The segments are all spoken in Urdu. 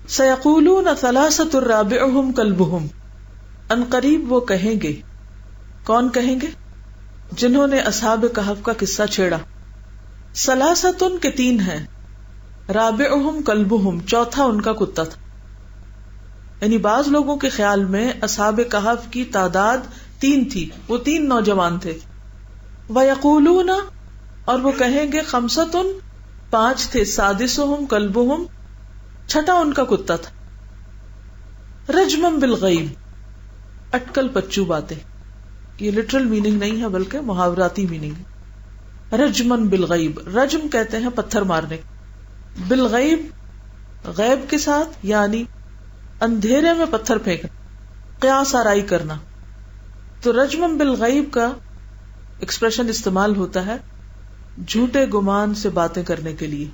سیقولون ثلاثۃ رابعہم کلبہم، ان قریب وہ کہیں گے. کون کہیں گے؟ جنہوں نے اصحاب کہف کا قصہ چھیڑا. ثلاثۃ کے تین ہیں، رابعہم کلبہم چوتھا ان کا کتا تھا. یعنی بعض لوگوں کے خیال میں اصحاب کہف کی تعداد 3 تھی، وہ 3 نوجوان تھے. وَيَقُولُونَ اور وہ کہیں گے خمسۃ 5 تھے، سادسہم کلبہم چھٹا ان کا کتا تھا. رجمًا بالغیب اٹکل پچو باتیں، یہ لٹرل میننگ نہیں ہے بلکہ محاوراتی میننگ ہے. رجمًا بالغیب، رجم کہتے ہیں پتھر مارنے، بالغیب غیب کے ساتھ یعنی اندھیرے میں پتھر پھینکنا، قیاس آرائی کرنا. تو رجمًا بالغیب کا ایکسپریشن استعمال ہوتا ہے جھوٹے گمان سے باتیں کرنے کے لیے،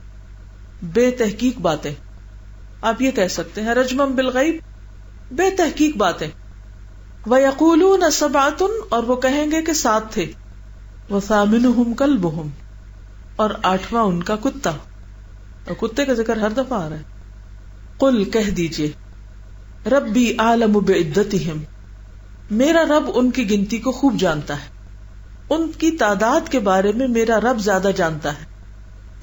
بے تحقیق باتیں. آپ یہ کہہ سکتے ہیں رجمًا بالغیب، بے تحقیق باتیں. وَيَقُولُونَ سَبْعَةٌ اور وہ کہیں گے کہ 7 تھے، وَثَامِنُهُمْ كَلْبُهُمْ اور 8واں ان کا کتا. اور کتے کا ذکر ہر دفعہ آ رہا ہے. قل کہہ دیجئے ربی اعلم بعدتہم، میرا رب ان کی گنتی کو خوب جانتا ہے، ان کی تعداد کے بارے میں میرا رب زیادہ جانتا ہے.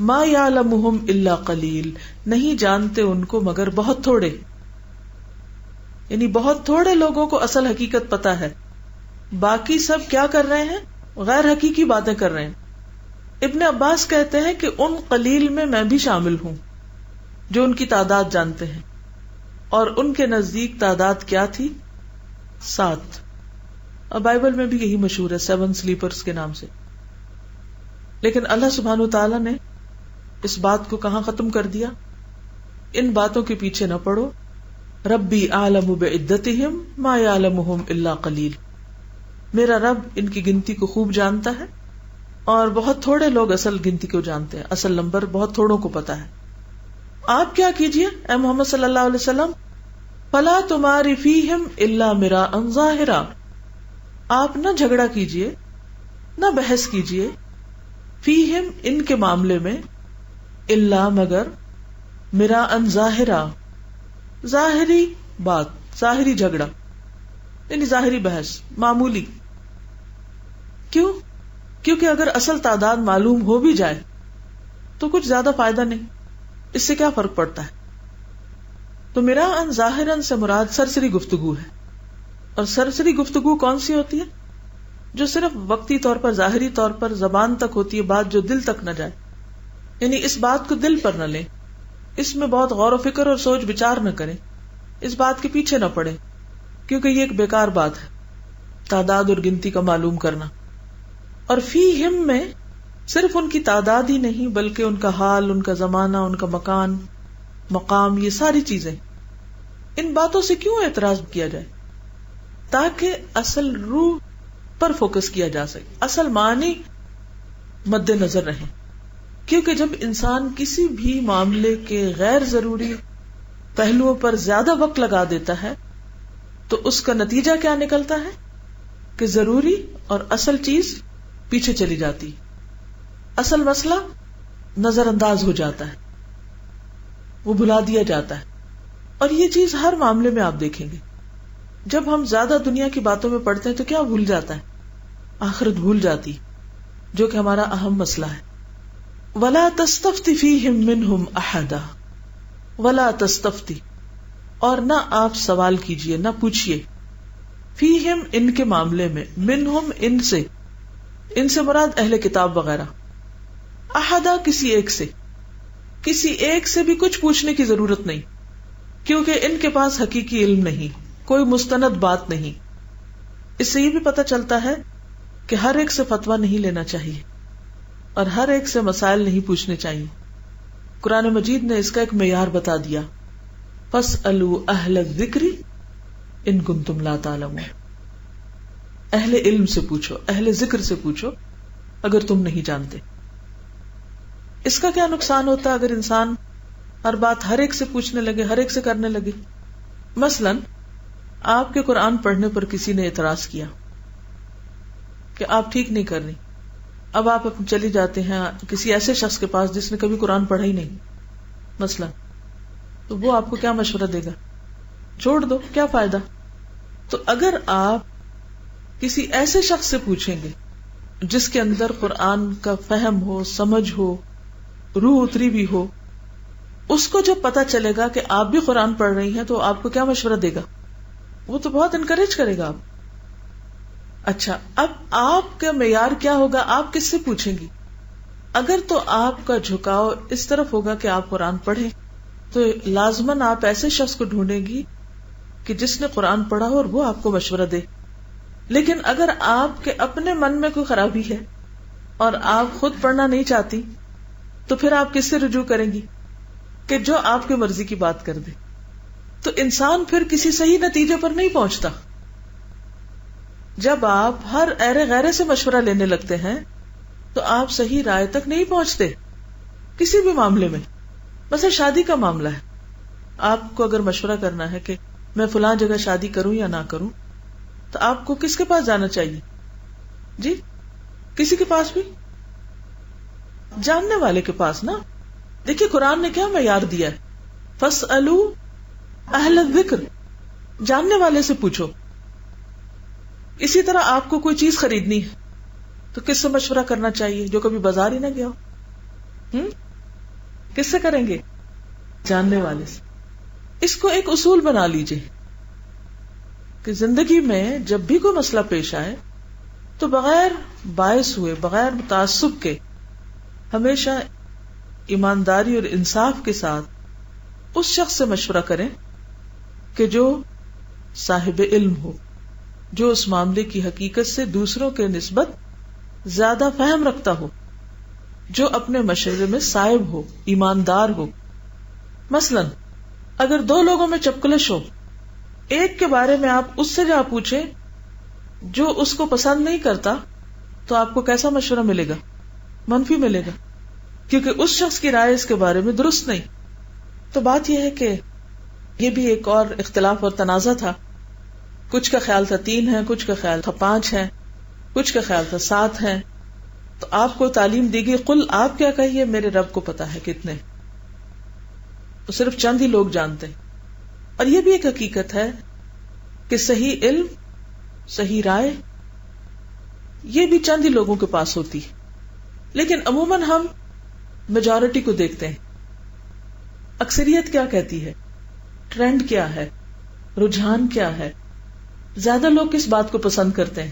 ما یعلمہم الا قلیل، نہیں جانتے ان کو مگر بہت تھوڑے. یعنی بہت تھوڑے لوگوں کو اصل حقیقت پتا ہے، باقی سب کیا کر رہے ہیں؟ غیر حقیقی باتیں کر رہے ہیں. ابن عباس کہتے ہیں کہ ان قلیل میں بھی شامل ہوں جو ان کی تعداد جانتے ہیں، اور ان کے نزدیک تعداد کیا تھی؟ 7. اور بائبل میں بھی یہی مشہور ہے 7 سلیپرز کے نام سے. لیکن اللہ سبحانہ وتعالی نے اس بات کو کہاں ختم کر دیا؟ ان باتوں کے پیچھے نہ پڑو. ربی اعلم بعدتہم ما یعلمہم الا قلیل، میرا رب ان کی گنتی کو خوب جانتا ہے اور بہت تھوڑے لوگ اصل گنتی کو جانتے ہیں، اصل نمبر بہت تھوڑوں کو پتا ہے. آپ کیا کیجئے اے محمد صلی اللہ علیہ وسلم، فلا تماری فیہم الا مراء ظاہرا، آپ نہ جھگڑا کیجئے، نہ بحث کیجئے، فیہم ان کے معاملے میں، الا مگر، مراء ظاہرا ظاہری بات، ظاہری جھگڑا یعنی ظاہری بحث، معمولی. کیوں؟ کیونکہ اگر اصل تعداد معلوم ہو بھی جائے تو کچھ زیادہ فائدہ نہیں، اس سے کیا فرق پڑتا ہے. تو مراء ظاہرا سے مراد سرسری گفتگو ہے. اور سرسری گفتگو کون سی ہوتی ہے؟ جو صرف وقتی طور پر، ظاہری طور پر زبان تک ہوتی ہے، بات جو دل تک نہ جائے. یعنی اس بات کو دل پر نہ لیں، اس میں بہت غور و فکر اور سوچ بچار نہ کریں، اس بات کے پیچھے نہ پڑیں، کیونکہ یہ ایک بیکار بات ہے تعداد اور گنتی کا معلوم کرنا. اور فیہم میں صرف ان کی تعداد ہی نہیں بلکہ ان کا حال، ان کا زمانہ، ان کا مکان، مقام، یہ ساری چیزیں. ان باتوں سے کیوں اعتراض کیا جائے؟ تاکہ اصل روح پر فوکس کیا جا سکے، اصل معنی مد نظر رہیں. کیونکہ جب انسان کسی بھی معاملے کے غیر ضروری پہلوؤں پر زیادہ وقت لگا دیتا ہے تو اس کا نتیجہ کیا نکلتا ہے کہ ضروری اور اصل چیز پیچھے چلی جاتی، اصل مسئلہ نظر انداز ہو جاتا ہے، وہ بھلا دیا جاتا ہے. اور یہ چیز ہر معاملے میں آپ دیکھیں گے. جب ہم زیادہ دنیا کی باتوں میں پڑتے ہیں تو کیا بھول جاتا ہے؟ آخرت بھول جاتی، جو کہ ہمارا اہم مسئلہ ہے. وَلَا تَسْتَفْتِ فِيهِمْ مِنْهُمْ أَحَدًا، وَلَا تَسْتَفْتِ اور نہ آپ سوال کیجئے، نہ پوچھئے، فیہم ان کے معاملے میں، منہم ان سے مراد اہل کتاب وغیرہ، احدا کسی ایک سے بھی کچھ پوچھنے کی ضرورت نہیں، کیونکہ ان کے پاس حقیقی علم نہیں، کوئی مستند بات نہیں. اس سے یہ بھی پتہ چلتا ہے کہ ہر ایک سے فتویٰ نہیں لینا چاہیے اور ہر ایک سے مسائل نہیں پوچھنے چاہیے. قرآن مجید نے اس کا ایک معیار بتا دیا، فاسألوا اہل الذکر ان کنتم لا تعلمون، اہل علم سے پوچھو، اہل ذکر سے پوچھو اگر تم نہیں جانتے. اس کا کیا نقصان ہوتا ہے اگر انسان ہر بات ہر ایک سے پوچھنے لگے، ہر ایک سے کرنے لگے؟ مثلا آپ کے قرآن پڑھنے پر کسی نے اعتراض کیا کہ آپ ٹھیک نہیں کر رہی، اب آپ چلی جاتے ہیں کسی ایسے شخص کے پاس جس نے کبھی قرآن پڑھا ہی نہیں مثلا، تو وہ آپ کو کیا مشورہ دے گا؟ چھوڑ دو، کیا فائدہ. تو اگر آپ کسی ایسے شخص سے پوچھیں گے جس کے اندر قرآن کا فہم ہو، سمجھ ہو، روح اتری بھی ہو، اس کو جب پتا چلے گا کہ آپ بھی قرآن پڑھ رہی ہیں تو آپ کو کیا مشورہ دے گا؟ وہ تو بہت انکریج کرے گا آپ. اچھا، اب آپ کا معیار کیا ہوگا؟ آپ کس سے پوچھیں گی؟ اگر تو آپ کا جھکاؤ اس طرف ہوگا کہ آپ قرآن پڑھیں تو لازماً آپ ایسے شخص کو ڈھونڈیں گی کہ جس نے قرآن پڑھا ہو اور وہ آپ کو مشورہ دے. لیکن اگر آپ کے اپنے من میں کوئی خرابی ہے اور آپ خود پڑھنا نہیں چاہتی تو پھر آپ کس سے رجوع کریں گی کہ جو آپ کی مرضی کی بات کر دے؟ تو انسان پھر کسی صحیح نتیجے پر نہیں پہنچتا. جب آپ ہر ایرے غیرے سے مشورہ لینے لگتے ہیں تو آپ صحیح رائے تک نہیں پہنچتے کسی بھی معاملے میں. مثلا شادی کا معاملہ ہے، آپ کو اگر مشورہ کرنا ہے کہ میں فلاں جگہ شادی کروں یا نہ کروں تو آپ کو کس کے پاس جانا چاہیے؟ جی کسی کے پاس بھی، جاننے والے کے پاس نا. دیکھیے قرآن نے کیا معیار دیا ہے، فَاسْأَلُوا أَهْلَ الذِّكْرِ، جاننے والے سے پوچھو. اسی طرح آپ کو کوئی چیز خریدنی ہے تو کس سے مشورہ کرنا چاہیے؟ جو کبھی بازار ہی نہ گیا ہو. کس سے کریں گے؟ جاننے والے سے. اس کو ایک اصول بنا لیجئے کہ زندگی میں جب بھی کوئی مسئلہ پیش آئے تو بغیر باعث ہوئے، بغیر تعصب کے، ہمیشہ ایمانداری اور انصاف کے ساتھ اس شخص سے مشورہ کریں کہ جو صاحب علم ہو، جو اس معاملے کی حقیقت سے دوسروں کے نسبت زیادہ فہم رکھتا ہو، جو اپنے مشورے میں صائب ہو، ایماندار ہو. مثلا اگر دو لوگوں میں چپکلش ہو، ایک کے بارے میں آپ اس سے جا پوچھیں جو اس کو پسند نہیں کرتا تو آپ کو کیسا مشورہ ملے گا؟ منفی ملے گا، کیونکہ اس شخص کی رائے اس کے بارے میں درست نہیں. تو بات یہ ہے کہ یہ بھی ایک اور اختلاف اور تنازع تھا. کچھ کا خیال تھا 3 ہیں، کچھ کا خیال تھا 5 ہیں، کچھ کا خیال تھا 7 ہیں. تو آپ کو تعلیم دی گئی، قل، آپ کیا کہیے، میرے رب کو پتا ہے کتنے، تو صرف چند ہی لوگ جانتے ہیں. اور یہ بھی ایک حقیقت ہے کہ صحیح علم، صحیح رائے یہ بھی چند ہی لوگوں کے پاس ہوتی ہے. لیکن عموماً ہم میجورٹی کو دیکھتے ہیں، اکثریت کیا کہتی ہے، ٹرینڈ کیا ہے، رجحان کیا ہے، زیادہ لوگ کس بات کو پسند کرتے ہیں.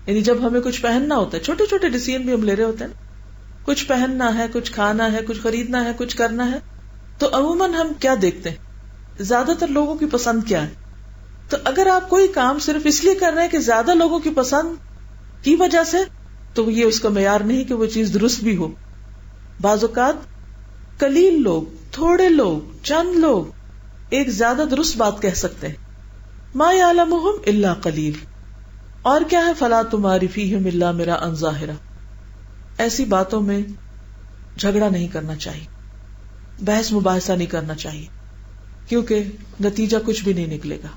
یعنی جب ہمیں کچھ پہننا ہوتا ہے، چھوٹے چھوٹے ڈیسیژن بھی ہم لے رہے ہوتے ہیں، کچھ پہننا ہے، کچھ کھانا ہے، کچھ خریدنا ہے، کچھ کرنا ہے، تو عموماً ہم کیا دیکھتے ہیں، زیادہ تر لوگوں کی پسند کیا ہے. تو اگر آپ کوئی کام صرف اس لیے کر رہے ہیں کہ زیادہ لوگوں کی پسند کی وجہ سے، تو یہ اس کا معیار نہیں کہ وہ چیز درست بھی ہو. بعض اوقات قلیل لوگ، تھوڑے لوگ، چند لوگ ایک زیادہ درست بات کہہ سکتے ہیں. ما یعلمہم الا قلیل، اور کیا ہے، فلا تماری فیہم الا مراء ظاہرا. ایسی باتوں میں جھگڑا نہیں کرنا چاہیے، بحث مباحثہ نہیں کرنا چاہیے، کیونکہ نتیجہ کچھ بھی نہیں نکلے گا.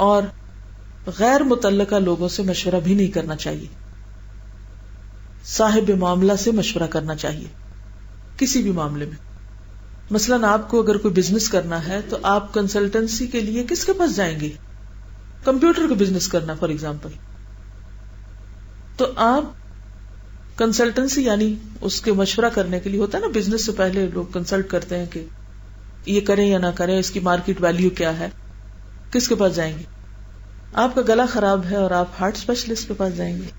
اور غیر متعلقہ لوگوں سے مشورہ بھی نہیں کرنا چاہیے. صاحب معاملہ سے مشورہ کرنا چاہیے کسی بھی معاملے میں. مثلاً آپ کو اگر کوئی بزنس کرنا ہے تو آپ کنسلٹنسی کے لیے کس کے پاس جائیں گے؟ کمپیوٹر کا بزنس کرنا فار ایگزامپل، تو آپ کنسلٹنسی یعنی اس کے مشورہ کرنے کے لیے ہوتا ہے نا، بزنس سے پہلے لوگ کنسلٹ کرتے ہیں کہ یہ کریں یا نہ کریں، اس کی مارکیٹ ویلیو کیا ہے. کس کے پاس جائیں گے؟ آپ کا گلا خراب ہے اور آپ ہارٹ اسپیشلسٹ کے پاس جائیں گے؟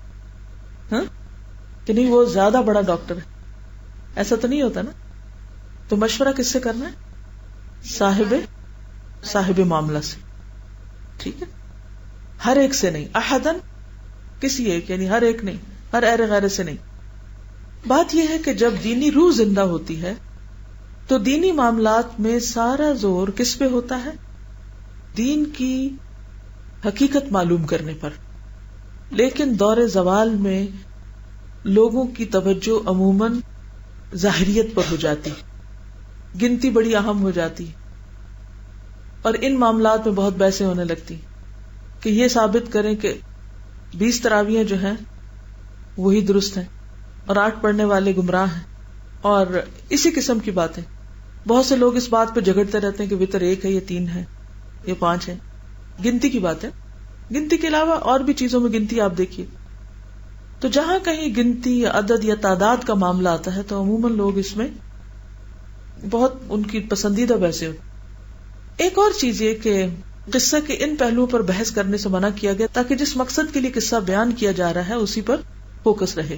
ہاں کہ نہیں، وہ زیادہ بڑا ڈاکٹر ہے، ایسا تو نہیں ہوتا نا. تو مشورہ کس سے کرنا ہے؟ صاحب معاملہ سے. ٹھیک ہے، ہر ایک سے نہیں، احدن، کسی ایک، یعنی ہر ایک نہیں، ہر ایرے غیرے سے نہیں. بات یہ ہے کہ جب دینی روح زندہ ہوتی ہے تو دینی معاملات میں سارا زور کس پہ ہوتا ہے؟ دین کی حقیقت معلوم کرنے پر. لیکن دور زوال میں لوگوں کی توجہ عموماً ظاہریت پر ہو جاتی، گنتی بڑی اہم ہو جاتی، اور ان معاملات میں بہت بحثیں ہونے لگتی کہ یہ ثابت کریں کہ 20 تراویحیں جو ہیں وہی درست ہیں اور 8 پڑھنے والے گمراہ ہیں، اور اسی قسم کی باتیں. بہت سے لوگ اس بات پہ جھگڑتے رہتے ہیں کہ وتر 1 ہے یا 3 ہے یا 5 ہے. گنتی کی بات ہے. گنتی کے علاوہ اور بھی چیزوں میں گنتی آپ دیکھیے. تو جہاں کہیں گنتی یا عدد یا تعداد کا معاملہ آتا ہے تو عموماً لوگ اس میں بہت ان کی پسندیدہ بحثیں ہوتی. ایک اور چیز یہ کہ قصے کے ان پہلوؤں پر بحث کرنے سے منع کیا گیا تاکہ جس مقصد کے لیے قصہ بیان کیا جا رہا ہے اسی پر فوکس رہے.